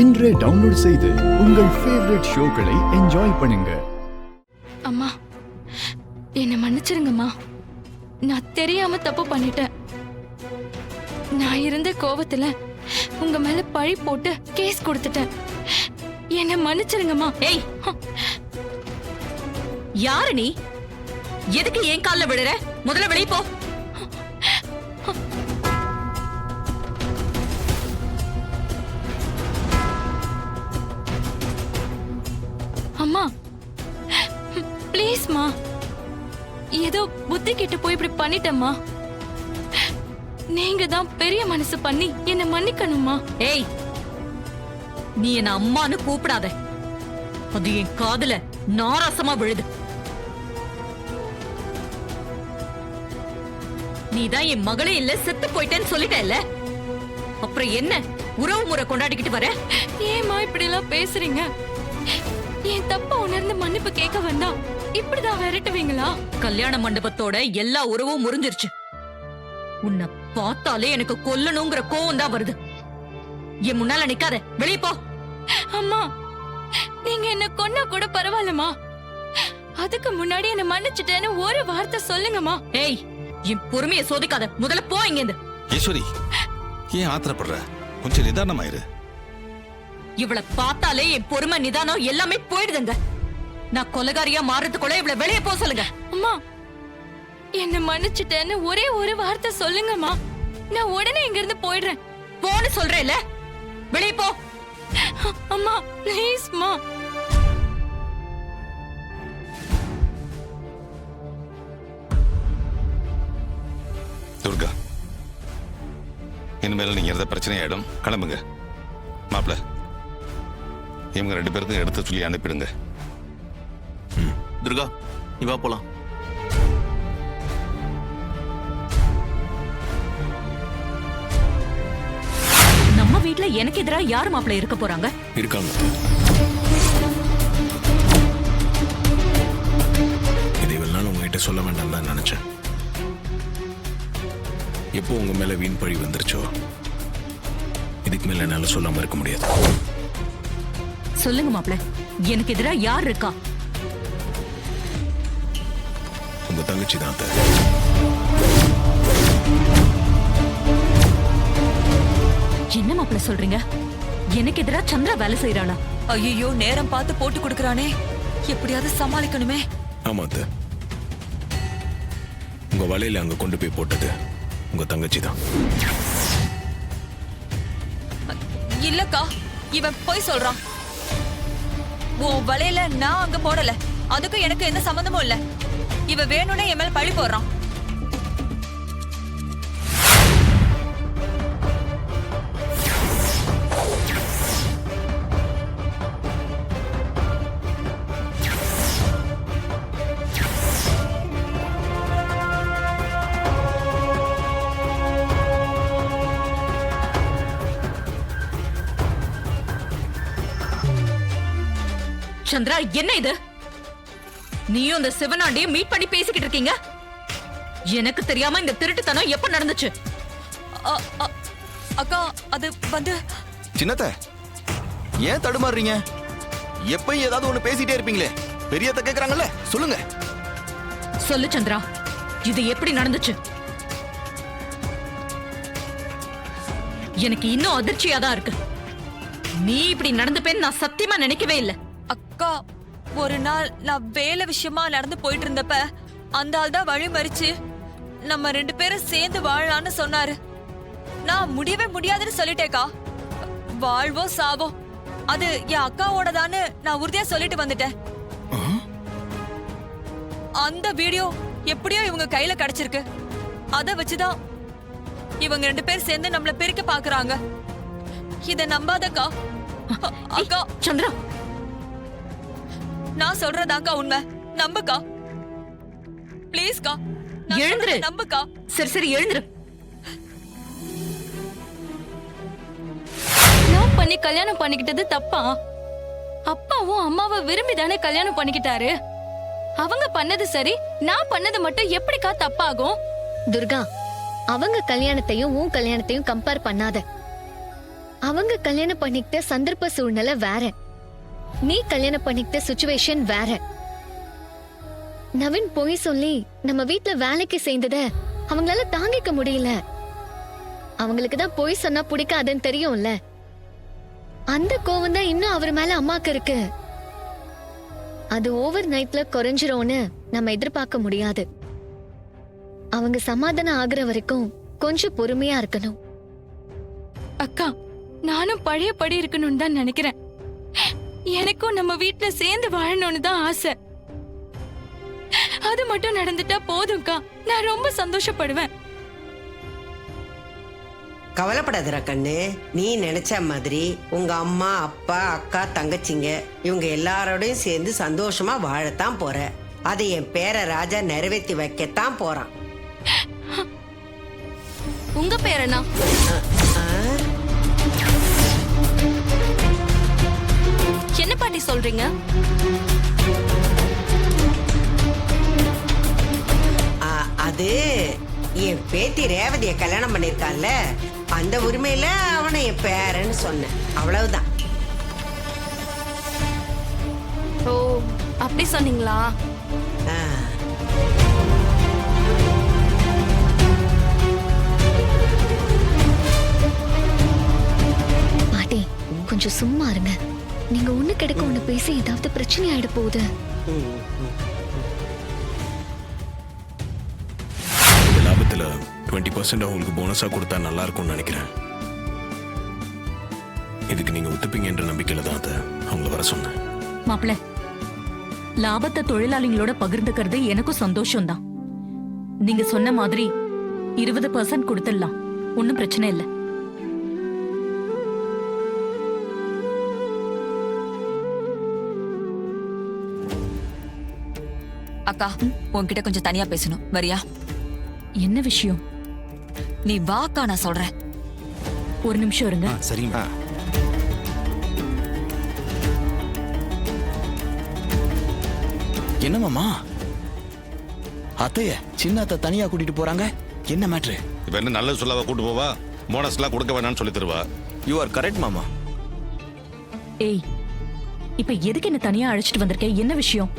இன்றே டவுன்லோட் செய்து உங்கள் ஃபேவரட் ஷோக்களை என்ஜாய் பண்ணுங்க. அம்மா, என்னை மன்னிச்சிருங்கம்மா. நான் தெரியாம தப்பு பண்ணிட்டேன். நான் இருந்த கோவத்துல உங்க மேல பழி போட்டு கேஸ் கொடுத்துட்டேன். என்னை மன்னிச்சிருங்கம்மா. ஏய், யாரு நீ? எதுக்கு ஏன் கால்ல விடுற? முதல்ல வெளிய போ. அம்மா, ப்ளீஸ்மா. ஏதோ புத்தி கிட்ட போய் இப்படி பண்ணிட்டேம்மா. நீங்க தான் பெரிய மனசு பண்ணி என்ன மன்னிக்கணுமா? ஏய், நீ என்ன அம்மான்னு கூப்பிடாத. அது என் காதுல நாராசமா விழுது. நீதான் என் மகளே இல்ல, செத்து போயிட்டேன்னு சொல்லிட்டேல்ல, அப்புறம் என்ன உறவு முறை கொண்டாடிக்கிட்டு வர? ஏமா இப்படி எல்லாம் பேசுறீங்க? என் தப்ப உணர்ந்து மன்னிப்பு கேட்க வேண்டாம், இப்படிதான் விரட்டுவீங்களா? கல்யாண மண்டபத்தோட எல்லா உறவும் முறிஞ்சிருச்சு. உன்னை பார்த்தாலே எனக்கு கொல்லணுங்கிற கோவம் தான் வருது. என் முன்னால நிக்காத, வெளிய போ. அம்மா, நீங்க என்ன கொன்னா கூட பரவாயில்லமா, அதுக்கு முன்னாடி என்ன மன்னிச்சுட்டேன்னு ஒரு வார்த்தை சொல்லுங்கம்மா. ஏய், என் பொறுமைய சோதிக்காத, முதல்ல போ இங்கேந்து. ஈஸ்வரி, ஏன் ஆத்திரப்படுற? கொஞ்சம் நிதானமாயிரு. இவளை பார்த்தாலே என் பொறுமை நிதானம் எல்லாமே போயிடுதுங்க. நான் கொலகாரியா மாறதுக்குள்ள இவளை வெளியே போக சொல்லுங்க. அம்மா, என்ன மன்னிச்சுட்டேன்னு ஒரே ஒரு வார்த்தை சொல்லுங்கம்மா. நான் உடனே இங்க இருந்து போயிடுறேன். போன்னு சொல்றேன்ல, வெளியே போ. அம்மா ப்ளீஸ்மா. துர்கா, இனிமேல நீங்க எந்த பிரச்சனையாயிடும், கிளம்புங்க. மாப்பிள்ள, இவங்க 2 பேருக்கும் எடுத்து சொல்லி அனுப்பிடுங்க. துர்கா, நீ வா போலாம். நம்ம வீட்ல எனக்கு எதிரா யாரு மாப்பிள்ள இருக்க போறாங்க? இருக்காங்க. இதை இவ்வளவு நாள் உங்ககிட்ட சொல்ல வேண்டாம் தான் நினைச்சேன். எப்போ உங்க மேல வீண் பழி வந்துருச்சோ, இதுக்கு மேல என்னால சொல்லாம இருக்க முடியாது. சொல்லுங்க மாப்பிள்ள, எனக்கு எதிரா யார் இருக்கா? உங்க தங்கச்சி தான். என்ன மாப்பிள்ள சொல்றீங்க? எனக்கு எதிரா சந்திரா வேலை செய்யறாளா? ஐயோ, நேரம் பார்த்து போட்டு கொடுக்கறானே, எப்படியாவது சமாளிக்கணுமே. ஆமா, உங்க வலையில அங்க கொண்டு போய் போட்டது உங்க தங்கச்சி தான். இல்லக்கா, இவன் போய் சொல்றான். உன் வலையில நான் அங்க போடல, அதுக்கும் எனக்கு எந்த சம்பந்தமும் இல்ல. இவ வேணும்னே என் மேல பழி போடுறான். சந்திரா, என்ன இது? நீயும் இந்த சிவனாண்டியும் மீட் பண்ணி பேசிக்கிட்டு இருக்கீங்க. எனக்கு தெரியாம இந்த திருட்டுத்தனம் எப்ப நடந்துச்சு? அக்கா, அது வந்து சின்னத்த, ஏன் தடுமாறுறீங்க? எப்பயும் ஏதாவது ஒண்ணு பேசிட்டே இருப்பீங்களே, பெரியத்த கேக்குறாங்கல்ல, சொல்லுங்க. சொல்லு சந்திரா, இது எப்படி நடந்துச்சு? எனக்கு இன்னும் அதிர்ச்சியா தான் இருக்கு. நீ இப்படி நடந்துப்பேன்னு நான் சத்தியமா நினைக்கவே இல்லை. அக்கா, ஒரு நாள் நான் வேலை விஷயமா நடந்து போயிட்டு இருந்தப்ப அந்த ஆள் தான் வழி மறிச்சு நம்ம 2 பேரும் சேர்ந்து வாழலான்னு சொன்னாரு. நான் முடியவே முடியாதுன்னு சொல்லிட்டேக்கா. வாழ்வோ சாவோ அது என் அக்காவோடதான்னு நான் உறுதியா சொல்லிட்டு வந்துட்டேன். அந்த வீடியோ எப்படியோ இவங்க கையில கிடைச்சிருக்கு. அத வச்சுதான் இவங்க 2 பேர் சேர்ந்து நம்மள பிரிக்க பாக்குறாங்க. இத நம்பாதக்கா. அக்கா, சந்திரா, நான் சொல்றதாக்கா உண்மை, நம்புக்கா. ப்ளீஸ்க்கா, எழுந்துரு. நம்புக்கா. சரி சரி, எழுந்துரு. நான் பண்ணி கல்யாணம் பண்ணிக்கிட்டது தப்பா? அப்பாவும் அம்மாவை விரும்பி தானே கல்யாணம் பண்ணிக்கிட்டாரு. அவங்க பண்ணது சரி, நான் பண்ணது மட்டும் எப்படிக்கா தப்பாகும்? துர்கா, அவங்க கல்யாணத்தையும் உன் கல்யாணத்தையும் கம்பேர் பண்ணாத. அவங்க கல்யாணம் பண்ணிக்கிட்ட சந்தர்ப்ப சூழ்நிலை வேற, நீ கல்யாணம் பண்ணிக்கிட்ட சுச்சுவேஷன் வேற. நவீன் போய் சொல்லி நம்ம வீட்ல வேலைக்கு சேர்ந்தத அவங்களால தாங்கிக்க முடியல. அவங்களுக்கு தான் போய் சொன்னா பிடிக்காதுன்னு தெரியும்ல. அந்த கோவம் தான் இன்னும் அவர் மேல அம்மாக்கு இருக்கு. அது ஓவர் நைட்ல குறைஞ்சிரும்னு நம்ம எதிர்பார்க்க முடியாது. அவங்க சமாதானம் ஆகுற வரைக்கும் கொஞ்சம் பொறுமையா இருக்கணும். அக்கா, நானும் பழையபடி இருக்கணும்னு தான் நினைக்கிறேன். எனக்கும் நம்ம வீட்ல சேர்ந்து வாழணும்னு தான் ஆசை. அது மட்டும் நடந்துட்டா போதும்க்கா, நான் ரொம்ப சந்தோஷப்படுவேன். கவலைப்படாதடா கண்ணு. நீ நினைச்ச மாதிரி உங்க அம்மா, அப்பா, அக்கா, தங்கச்சிங்க இவங்க எல்லாரோடையும் சேர்ந்து சந்தோஷமா வாழத்தான் போற. அதை என் பேர ராஜா நிறைவேற்றி வைக்கத்தான் போறான். உங்க பேர் என்ன? என்ன பாட்டி சொல்றீங்க? அது என் பேத்தி ரேவதிய கல்யாணம் பண்ணிருக்கான்ல, அந்த உரிமையில அவனை என் பேரன்னு சொன்னேன், அவ்வளவுதான். ஓ, அப்படி சொன்னீங்களா? ஆ. பாட்டி கொஞ்சம் சும்மா இருங்க. நீங்க ஒண்ணு கிடைக்க ஒண்ணு பேசி ஏதாவது பிரச்சனை ஆயிட போகுது. இந்த லாபத்துல 20% அவங்களுக்கு போனஸா கொடுத்தா நல்லா இருக்கும்னு நினைக்கிறேன். இதுக்கு நீங்க ஒத்துப்பீங்கன்ற நம்பிக்கையில தான் அதை அவங்கள வர சொன்னேன். மாப்பிள்ள, லாபத்தை தொழிலாளிகளோட பகிர்ந்துக்கிறது எனக்கும் சந்தோஷம்தான். நீங்க சொன்ன மாதிரி 20% கொடுத்துடலாம், ஒன்னும் பிரச்சனை இல்லை. அக்கா, உன்கிட்ட கொஞ்சம் தனியா பேசணும், வரியா? என்ன விஷயம்? நீ வாக்கா, நான் சொல்றேன். ஒரு நிமிஷம் இருங்க. சரிங்க. என்ன மாமா, அத்தைய சின்ன அத்தை தனியா கூட்டிட்டு போறாங்க, என்ன மேட்ரு? இப்ப என்ன நல்லது சொல்லாவா கூட்டு போவா? போனஸ் எல்லாம் கொடுக்க வேணாம்னு சொல்லி தருவா. யூ ஆர் கரெக்ட் மாமா. ஏய், இப்ப எதுக்கு என்ன தனியா அழைச்சிட்டு வந்திருக்க? என்ன விஷயம்?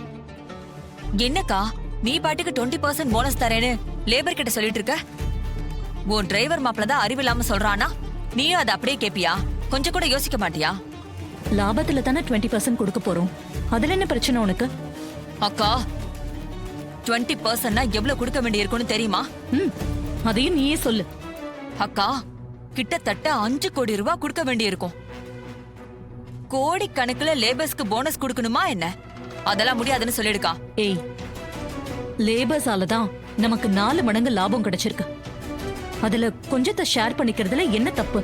என்னக்கா, நீ பாட்டுக்கு 20% போனஸ் தரேன்னு லேபர் கிட்ட சொல்லிட்டு இருக்க? உன் டிரைவர் மாப்பிள்ள தான் அறிவில்லாம சொல்றானா, நீயும் அதை அப்படியே கேப்பியா? கொஞ்சம் கூட யோசிக்க மாட்டியா? லாபத்துல தானே 20% கொடுக்க போறோம், அதுல என்ன பிரச்சனை உனக்கு? அக்கா, 20%னா எவ்வளவு கொடுக்க வேண்டியிருக்கும்னு தெரியுமா? அதையும் நீயே சொல்லு. அக்கா, கிட்டத்தட்ட 5 கோடி ரூபாய் கொடுக்க வேண்டியிருக்கும். கோடி கணக்குல லேபர்ஸ்க்கு போனஸ் கொடுக்கணுமா என்ன? அதெல்லாம் முடியாதுன்னு சொல்லிடுக்கா. ஏய், லேபர்ஸால தான் நமக்கு 4 மடங்கு லாபம் கிடைச்சிருக்கு. அதுல கொஞ்சத்தை ஷேர் பண்ணிக்கிறதுல என்ன தப்பு?